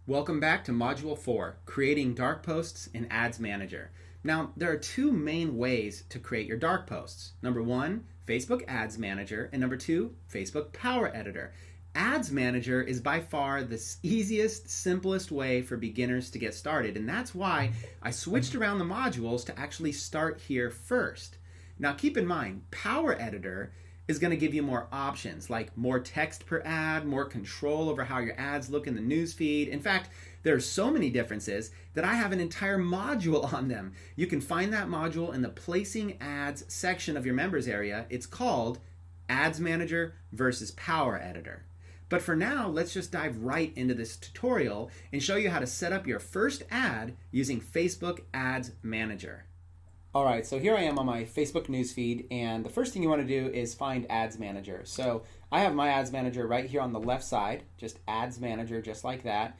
Welcome back to Module 4, Creating Dark Posts in Ads Manager. Now, there are two main ways to create your dark posts. Number one, Facebook Ads Manager, and number two, Facebook Power Editor. Ads Manager is by far the easiest, simplest way for beginners to get started, and that's why I switched around the modules to actually start here first. Now, keep in mind, Power Editor is going to give you more options, like more text per ad, more control over how your ads look in the newsfeed. In fact, there are so many differences that I have an entire module on them. You can find that module in the Placing Ads section of your members area. It's called Ads Manager versus Power Editor. But for now, let's just dive right into this tutorial and show you how to set up your first ad using Facebook Ads Manager. All right, so here I am on my Facebook newsfeed, and the first thing you want to do is find Ads Manager. So I have my Ads Manager right here on the left side, just Ads Manager, just like that.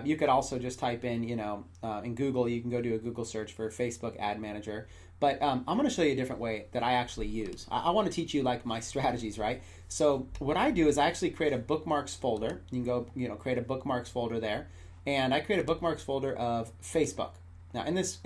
You could also just type in, in Google, you can go do a Google search for Facebook Ad Manager. But I'm going to show you a different way that I actually use. I want to teach you like my strategies, right? So what I do is I actually create a bookmarks folder. You can go, create a bookmarks folder there, and I create a bookmarks folder of Facebook. Now in this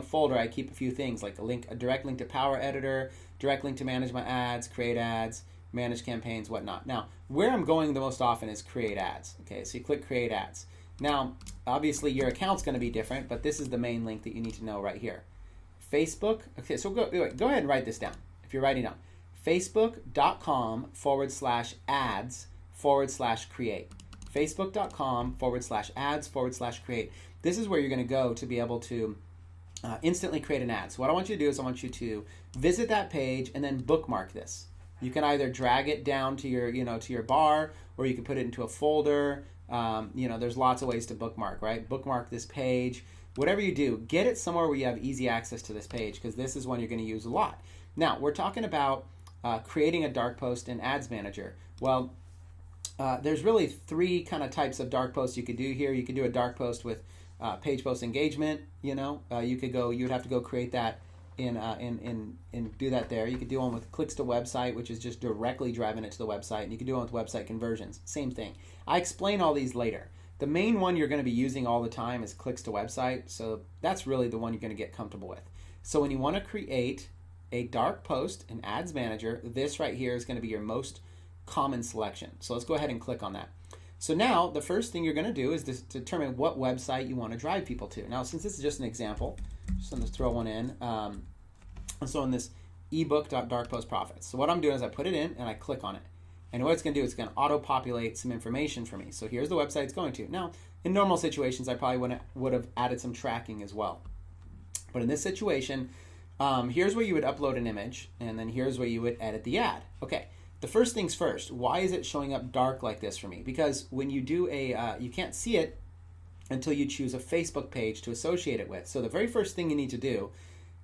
folder, I keep a few things like a direct link to Power Editor, direct link to manage my ads, create ads, manage campaigns, whatnot. Now, where I'm going the most often is create ads. Okay, so you click create ads. Now, obviously your account's going to be different, but this is the main link that you need to know right here. Facebook. Okay, so go ahead and write this down if you're writing down. Facebook.com/ads/create. Facebook.com/ads/create. This is where you're going to go to be able to instantly create an ad. So what I want you to do is I want you to visit that page and then bookmark this. You can either drag it down to your, to your bar, or you can put it into a folder. There's lots of ways to bookmark, right? Bookmark this page. Whatever you do, get it somewhere where you have easy access to this page, because this is one you're going to use a lot. Now, we're talking about creating a dark post in Ads Manager. Well, there's really three kind of types of dark posts you could do here. You could do a dark post with page post engagement. You'd have to go create that and do that there. You could do one with clicks to website, which is just directly driving it to the website, and you can do one with website conversions. Same thing. I explain all these later. The main one you're going to be using all the time is clicks to website, so that's really the one you're going to get comfortable with. So when you want to create a dark post in Ads Manager, this right here is going to be your most common selection. So let's go ahead and click on that. So now the first thing you're going to do is determine what website you want to drive people to. Now, since this is just an example, just going to throw one in. So in this ebook.darkpostprofits. So what I'm doing is I put it in and I click on it. And what it's going to do is it's going to auto-populate some information for me. So here's the website it's going to. Now, in normal situations, I probably would have added some tracking as well. But in this situation, here's where you would upload an image, and then here's where you would edit the ad. Okay. The first things first, why is it showing up dark like this for me? Because when you do you can't see it until you choose a Facebook page to associate it with. So the very first thing you need to do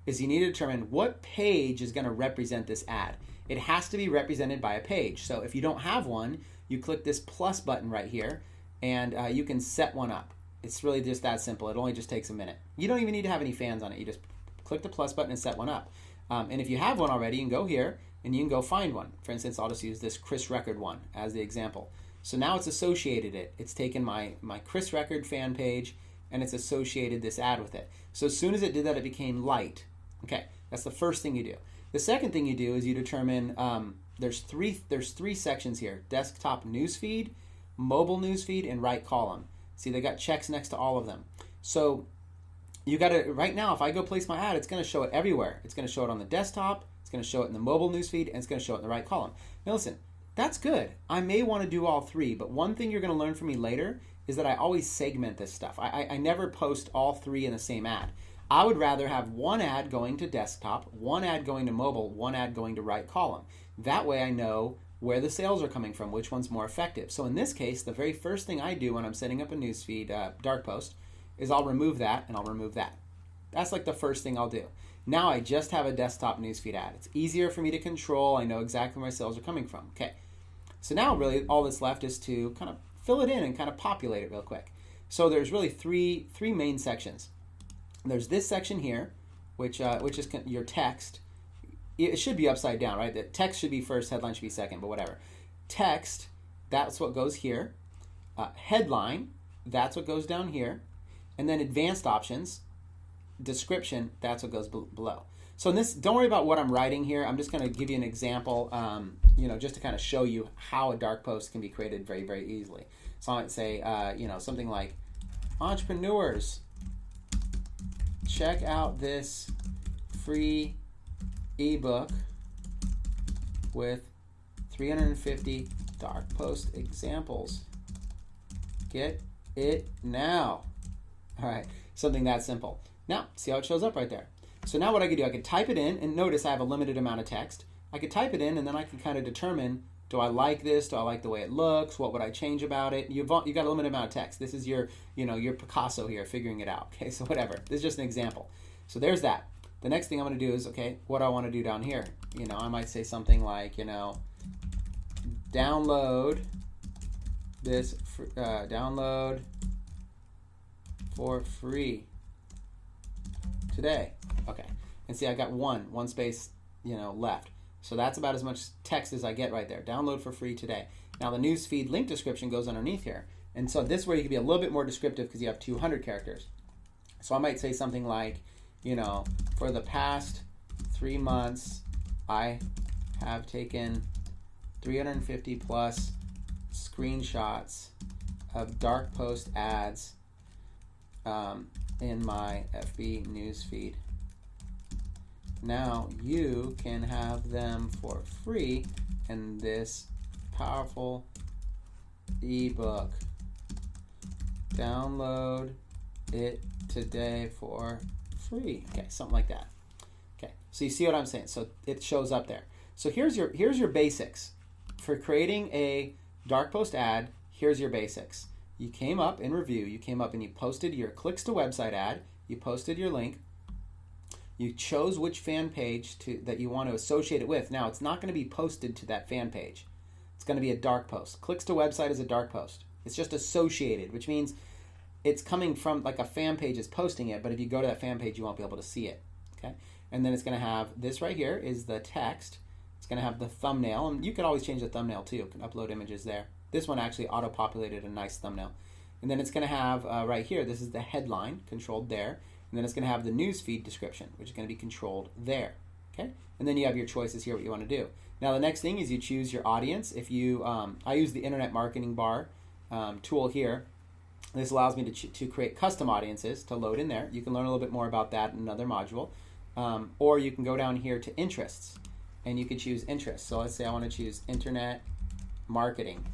is you need to determine what page is going to represent this ad. It has to be represented by a page. So if you don't have one, you click this plus button right here, and you can set one up. It's really just that simple. It only just takes a minute. You don't even need to have any fans on it. You just click the plus button and set one up. And if you have one already, you can go here and you can go find one. For instance, I'll just use this Chris Record one as the example. So now it's associated it. It's taken my Chris Record fan page and it's associated this ad with it. So as soon as it did that, it became light. Okay, that's the first thing you do. The second thing you do is you determine there's three sections here: desktop newsfeed, mobile newsfeed, and right column. See, they got checks next to all of them. So you got to, right now, if I go place my ad, it's going to show it everywhere. It's going to show it on the desktop, it's going to show it in the mobile newsfeed, and it's going to show it in the right column. Now listen, that's good. I may want to do all three, but one thing you're going to learn from me later is that I always segment this stuff. I never post all three in the same ad. I would rather have one ad going to desktop, one ad going to mobile, one ad going to right column. That way I know where the sales are coming from, which one's more effective. So in this case, the very first thing I do when I'm setting up a newsfeed dark post is I'll remove that and I'll remove that. That's like the first thing I'll do. Now I just have a desktop newsfeed ad. It's easier for me to control. I know exactly where my sales are coming from. Okay. So now really all that's left is to kind of fill it in and kind of populate it real quick. So there's really three main sections. There's this section here, which is your text. It should be upside down, right? The text should be first, headline should be second, but whatever. Text, that's what goes here. Headline, that's what goes down here. And then advanced options, description, that's what goes below. So in this, don't worry about what I'm writing here. I'm just going to give you an example, just to kind of show you how a dark post can be created very, very easily. So I might say, something like, entrepreneurs, check out this free ebook with 350 dark post examples. Get it now. All right, something that simple. Now, see how it shows up right there. So now what I could do, I could type it in, and notice I have a limited amount of text. I could type it in, and then I can kind of determine, do I like this? Do I like the way it looks? What would I change about it? You've got a limited amount of text. This is your Picasso here, figuring it out. Okay, so whatever. This is just an example. So there's that. The next thing I'm going to do is, okay, what do I want to do down here? I might say something like, download this, download for free today. Okay, and see, I got one space, left. So that's about as much text as I get right there. Download for free today. Now the newsfeed link description goes underneath here. And so this way you can be a little bit more descriptive because you have 200 characters. So I might say something like, for the past 3 months, I have taken 350 plus screenshots of dark post ads in my FB newsfeed. Now you can have them for free in this powerful ebook. Download it today for free. Okay, something like that. Okay, so you see what I'm saying? So it shows up there. So here's your basics. For creating a dark post ad, here's your basics. You came up in review, you came up and you posted your clicks to website ad, you posted your link, you chose which fan page that you want to associate it with. Now, it's not going to be posted to that fan page. It's going to be a dark post. Clicks to website is a dark post. It's just associated, which means it's coming from, like, a fan page is posting it, but if you go to that fan page, you won't be able to see it. Okay? And then it's going to have this right here is the text. It's going to have the thumbnail, and you can always change the thumbnail too. You can upload images there. This one actually auto-populated a nice thumbnail. And then it's going to have right here, this is the headline, controlled there. And then it's going to have the newsfeed description, which is going to be controlled there. Okay? And then you have your choices here, what you want to do. Now the next thing is you choose your audience. If you, I use the Internet Marketing Bar tool here. This allows me to create custom audiences to load in there. You can learn a little bit more about that in another module. Or you can go down here to interests, and you can choose interests. So let's say I want to choose Internet Marketing.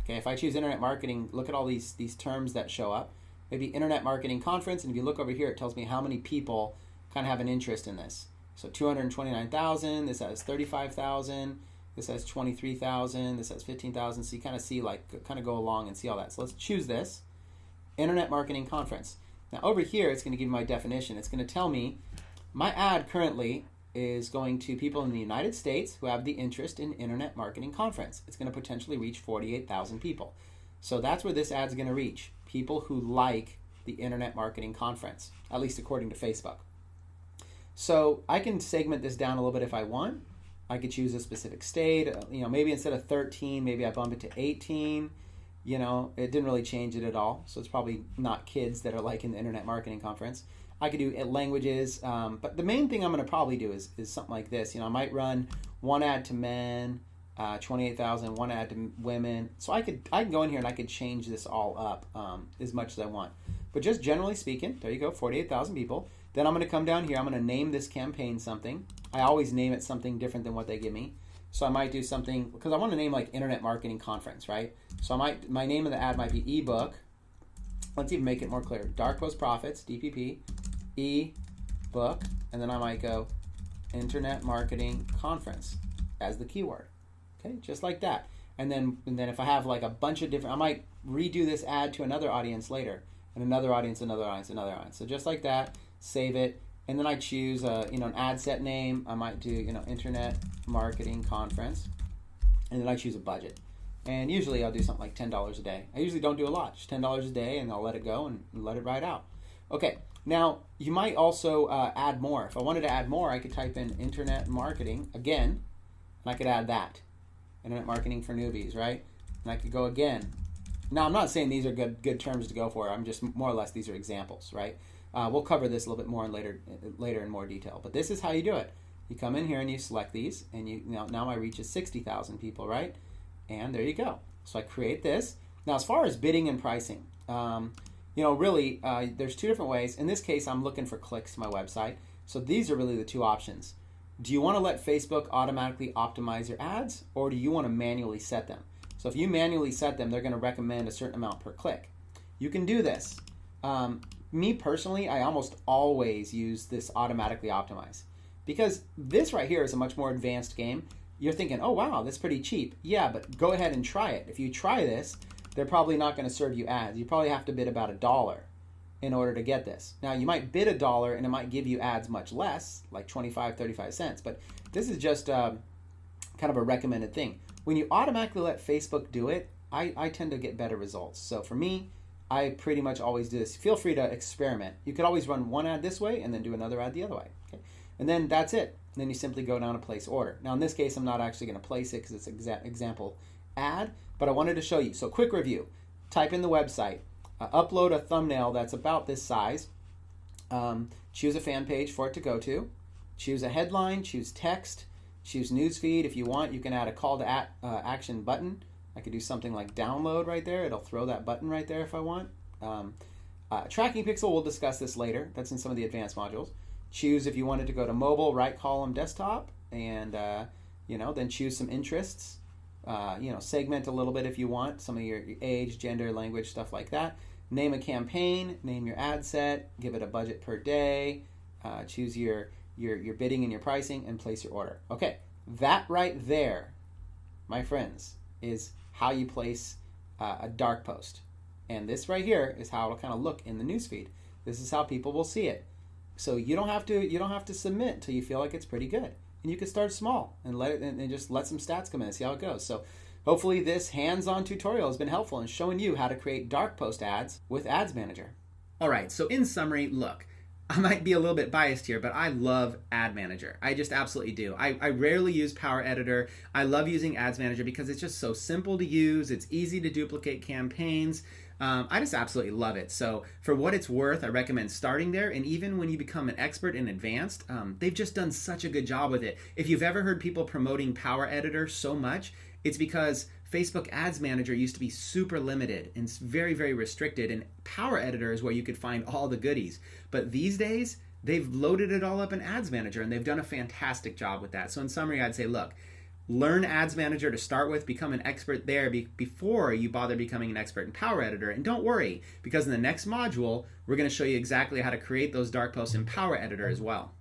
Okay, if I choose Internet Marketing, look at all these terms that show up. Maybe Internet Marketing Conference, and if you look over here, it tells me how many people kind of have an interest in this. So 229,000, this has 35,000, this has 23,000, this has 15,000. So you kind of see, kind of go along and see all that. So let's choose this, Internet Marketing Conference. Now over here, it's going to give me my definition. It's going to tell me my ad currently is going to people in the United States who have the interest in Internet Marketing Conference. It's going to potentially reach 48,000 people. So that's where this ad's going to reach, people who like the Internet Marketing Conference, at least according to Facebook. So I can segment this down a little bit if I want. I could choose a specific state. Maybe instead of 13, maybe I bump it to 18. It didn't really change it at all. So it's probably not kids that are liking the Internet Marketing Conference. I could do languages, but the main thing I'm going to probably do is something like this. I might run one ad to men, 28,000, one ad to women. So I can go in here and I could change this all up as much as I want. But just generally speaking, there you go, 48,000 people. Then I'm going to come down here. I'm going to name this campaign something. I always name it something different than what they give me. So I might do something, because I want to name like Internet Marketing Conference, right? So my name of the ad might be ebook. Let's even make it more clear. Dark Post Profits, DPP, ebook, and then I might go Internet Marketing Conference as the keyword. Okay, just like that. And then if I have like a bunch of different, I might redo this ad to another audience later, and another audience, another audience, another audience. So just like that, save it, and then I choose an ad set name. I might do Internet Marketing Conference, and then I choose a budget. And usually I'll do something like $10 a day. I usually don't do a lot, just $10 a day, and I'll let it go and let it ride out. Okay, now you might also add more. If I wanted to add more, I could type in Internet Marketing again, and I could add that. Internet Marketing for Newbies, right? And I could go again, Now, I'm not saying these are good terms to go for. I'm just more or less, these are examples, right? We'll cover this a little bit more later in more detail. But this is how you do it. You come in here and you select these, and now my reach is 60,000 people, right? And there you go. So I create this. Now, as far as bidding and pricing, really, there's two different ways. In this case, I'm looking for clicks to my website. So these are really the two options. Do you want to let Facebook automatically optimize your ads, or do you want to manually set them? So if you manually set them, they're going to recommend a certain amount per click. You can do this. Me personally, I almost always use this automatically optimize, because this right here is a much more advanced game. You're thinking, oh wow, that's pretty cheap. Yeah, but go ahead and try it. If you try this, they're probably not going to serve you ads. You probably have to bid about $1 in order to get this. Now, you might bid $1 and it might give you ads much less, like 25, 35 cents, but this is just kind of a recommended thing. When you automatically let Facebook do it, I tend to get better results. So for me, I pretty much always do this. Feel free to experiment. You could always run one ad this way and then do another ad the other way. Okay? And then that's it. And then you simply go down to place order. Now in this case, I'm not actually going to place it because it's an example ad, but I wanted to show you. So quick review. Type in the website. Upload a thumbnail that's about this size. Choose a fan page for it to go to. Choose a headline. Choose text. Choose newsfeed. If you want, you can add a call to action button. I could do something like download right there. It'll throw that button right there if I want. Tracking pixel, we'll discuss this later. That's in some of the advanced modules. Choose if you wanted to go to mobile, right column, desktop, and then choose some interests. Segment a little bit if you want, some of your age, gender, language, stuff like that. Name a campaign, name your ad set, give it a budget per day, choose your bidding and your pricing, and place your order. Okay, that right there, my friends, is how you place a dark post. And this right here is how it'll kind of look in the newsfeed. This is how people will see it. So you don't have to submit until you feel like it's pretty good. And you can start small and just let some stats come in and see how it goes. So hopefully this hands-on tutorial has been helpful in showing you how to create dark post ads with Ads Manager. All right, so in summary, look, I might be a little bit biased here, but I love Ad Manager. I just absolutely do. I rarely use Power Editor. I love using Ads Manager because it's just so simple to use. It's easy to duplicate campaigns. I just absolutely love it. So for what it's worth, I recommend starting there. And even when you become an expert in advanced, they've just done such a good job with it. If you've ever heard people promoting Power Editor so much, it's because Facebook Ads Manager used to be super limited and very, very restricted. And Power Editor is where you could find all the goodies. But these days, they've loaded it all up in Ads Manager, and they've done a fantastic job with that. So in summary, I'd say, look, learn Ads Manager to start with, become an expert there before you bother becoming an expert in Power Editor. And don't worry, because in the next module, we're going to show you exactly how to create those dark posts in Power Editor as well.